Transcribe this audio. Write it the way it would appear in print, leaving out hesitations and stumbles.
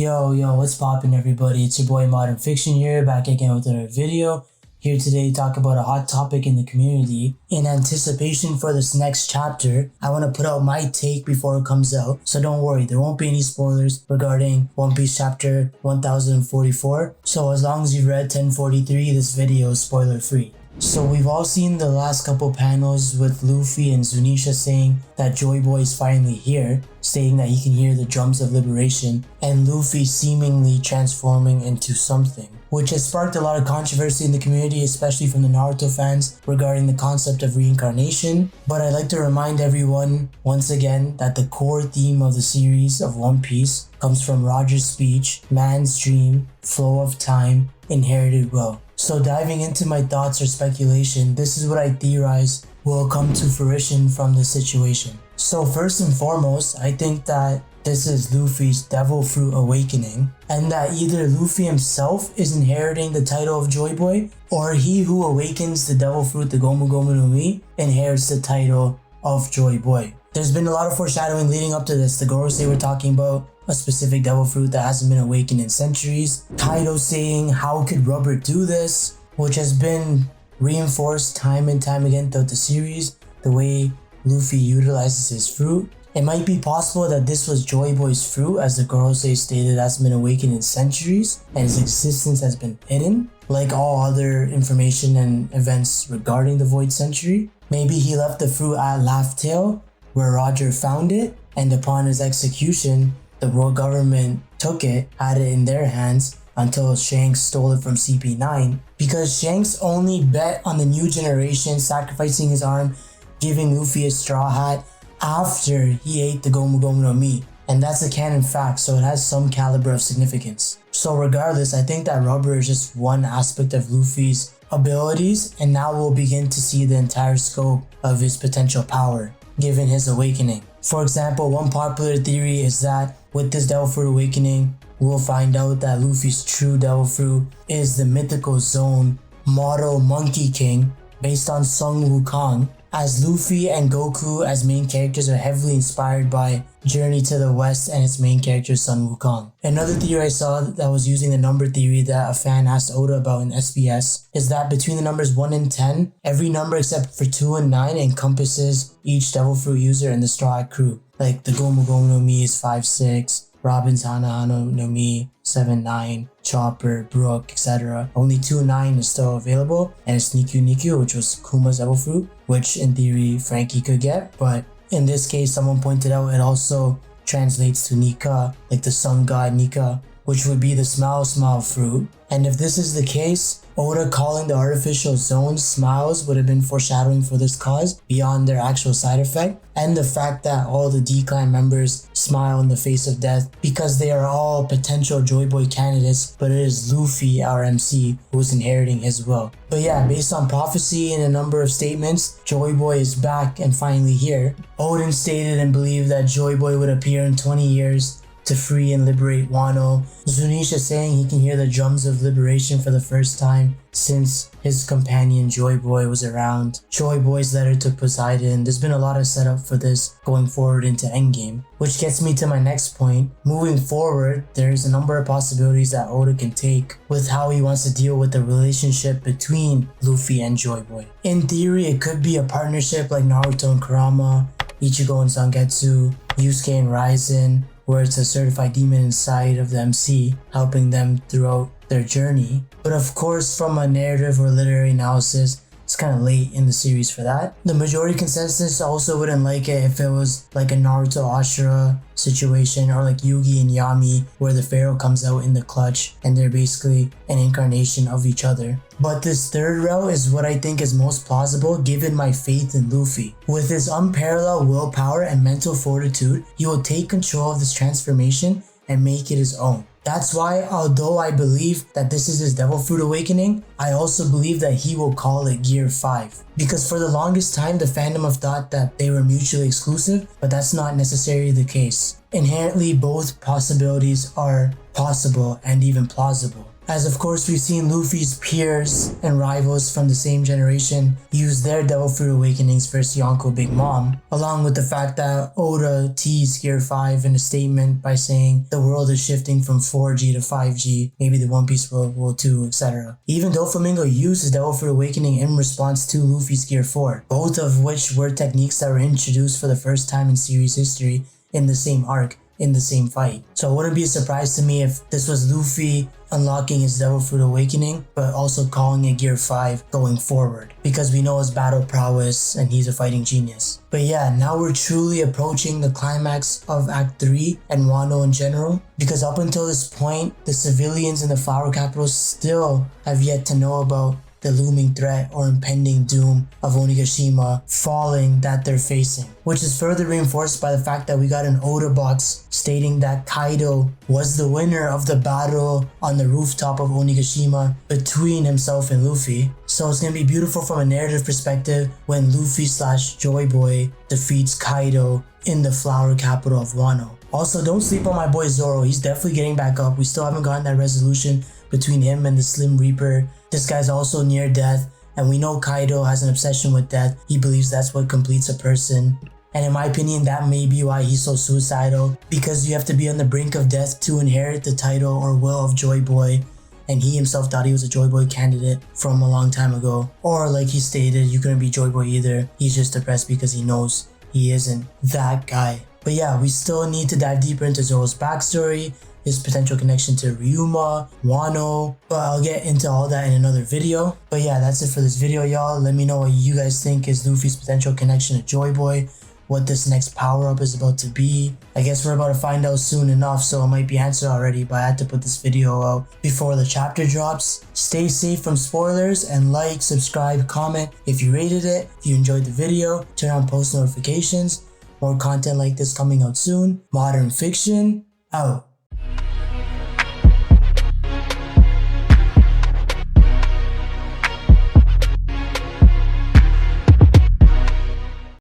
Yo, what's poppin' everybody? It's your boy Modern Fiction here, back again with another video. Here today to talk about a hot topic in the community. In anticipation for this next chapter, I want to put out my take before it comes out. So don't worry, there won't be any spoilers regarding One Piece chapter 1044. So as long as you've read 1043, this video is spoiler free. So we've all seen the last couple panels with Luffy and Shueisha saying that Joyboy is finally here, stating that he can hear the drums of liberation, and Luffy seemingly transforming into something, which has sparked a lot of controversy in the community, especially from the Naruto fans regarding the concept of reincarnation. But I'd like to remind everyone once again that the core theme of the series of One Piece comes from Roger's speech, man's dream, flow of time, inherited will. So diving into my thoughts or speculation, this is what I theorize will come to fruition from this situation. So first and foremost, I think that this is Luffy's Devil Fruit awakening, and that either Luffy himself is inheriting the title of Joyboy, or he who awakens the Devil Fruit, the Gomu Gomu no Mi, inherits the title of Joyboy. There's been a lot of foreshadowing leading up to this. The Gorosei were talking about a specific devil fruit that hasn't been awakened in centuries. Kaido saying, how could rubber do this? Which has been reinforced time and time again throughout the series, the way Luffy utilizes his fruit. It might be possible that this was Joyboy's fruit, as the Gorosei stated hasn't been awakened in centuries and his existence has been hidden, like all other information and events regarding the Void Century. Maybe he left the fruit at Laugh Tale, where Roger found it, and upon his execution, the world government took it, had it in their hands, until Shanks stole it from CP9, because Shanks only bet on the new generation sacrificing his arm, giving Luffy a straw hat after he ate the Gomu Gomu no Mi. And that's a canon fact, so it has some caliber of significance. So regardless, I think that rubber is just one aspect of Luffy's abilities, and now we'll begin to see the entire scope of his potential power, given his awakening. For example, one popular theory is that with this Devil Fruit awakening, we'll find out that Luffy's true Devil Fruit is the mythical zone model Monkey King based on Sun Wukong, as Luffy and Goku as main characters are heavily inspired by Journey to the West and its main character Sun Wukong. Another theory I saw that was using the number theory that a fan asked Oda about in SBS is that between the numbers 1 and 10, every number except for 2 and 9 encompasses each Devil Fruit user in the Straw Hat crew. Like the Gomu Gomu no Mi is 5-6, Robin's Hana Hana no Mi 7-9, Chopper, Brook, etc. Only 2-9 is still available, and it's Nikyu, which was Kuma's Devil Fruit, which in theory Frankie could get, but in this case someone pointed out it also translates to Nika, like the sun god Nika, which would be the Smile fruit. And if this is the case, Oda calling the artificial zones smiles would have been foreshadowing for this cause beyond their actual side effect, and the fact that all the D-Clan members smile in the face of death because they are all potential Joyboy candidates, but it is Luffy, our MC, who's inheriting his will. But yeah, based on prophecy and a number of statements, Joyboy is back and finally here. Odin stated and believed that Joyboy would appear in 20 years to free and liberate Wano. Shueisha saying he can hear the drums of liberation for the first time since his companion Joyboy was around. Joyboy's letter to Poseidon. There's been a lot of setup for this going forward into Endgame, which gets me to my next point. Moving forward, there's a number of possibilities that Oda can take with how he wants to deal with the relationship between Luffy and Joyboy. In theory, it could be a partnership like Naruto and Kurama, Ichigo and Zangetsu, Yusuke and Raizen, where it's a certified demon inside of the MC, helping them throughout their journey. But of course, from a narrative or literary analysis, it's kind of late in the series for that. The majority consensus also wouldn't like it if it was like a Naruto Ashura situation, or like Yugi and Yami, where the Pharaoh comes out in the clutch and they're basically an incarnation of each other. But this third route is what I think is most plausible given my faith in Luffy. With his unparalleled willpower and mental fortitude, he will take control of this transformation and make it his own. That's why, although I believe that this is his Devil Fruit awakening, I also believe that he will call it Gear 5. Because for the longest time, the fandom have thought that they were mutually exclusive, but that's not necessarily the case. Inherently, both possibilities are possible and even plausible. As of course we've seen Luffy's peers and rivals from the same generation use their Devil Fruit Awakenings versus Yonko Big Mom, along with the fact that Oda teased Gear 5 in a statement by saying the world is shifting from 4G to 5G, maybe the One Piece world will too, etc. Even Doflamingo used his Devil Fruit Awakening in response to Luffy's Gear 4, both of which were techniques that were introduced for the first time in series history in the same arc, in the same fight. So it wouldn't be a surprise to me if this was Luffy unlocking his Devil Fruit Awakening, but also calling it Gear 5 going forward, because we know his battle prowess and he's a fighting genius. But yeah, now we're truly approaching the climax of Act 3 and Wano in general, because up until this point, the civilians in the Flower Capital still have yet to know about the looming threat or impending doom of Onigashima falling that they're facing, which is further reinforced by the fact that we got an Oda box stating that Kaido was the winner of the battle on the rooftop of Onigashima between himself and Luffy. So it's gonna be beautiful from a narrative perspective when Luffy / Joyboy defeats Kaido in the Flower Capital of Wano. Also, don't sleep on my boy Zoro. He's definitely getting back up. We still haven't gotten that resolution between him and the Slim Reaper. This guy's also near death, and we know Kaido has an obsession with death. He believes that's what completes a person. And in my opinion, that may be why he's so suicidal, because you have to be on the brink of death to inherit the title or will of Joyboy. And he himself thought he was a Joyboy candidate from a long time ago. Or like he stated, you couldn't be Joyboy either. He's just depressed because he knows he isn't that guy. But yeah, we still need to dive deeper into Zoro's backstory, his potential connection to Ryuma, Wano, but I'll get into all that in another video. But yeah, that's it for this video, y'all. Let me know what you guys think is Luffy's potential connection to Joyboy, what this next power-up is about to be. I guess we're about to find out soon enough, so it might be answered already, but I had to put this video out before the chapter drops. Stay safe from spoilers, and like, subscribe, comment if you rated it. If you enjoyed the video, turn on post notifications. More content like this coming out soon. Modern Fiction, out.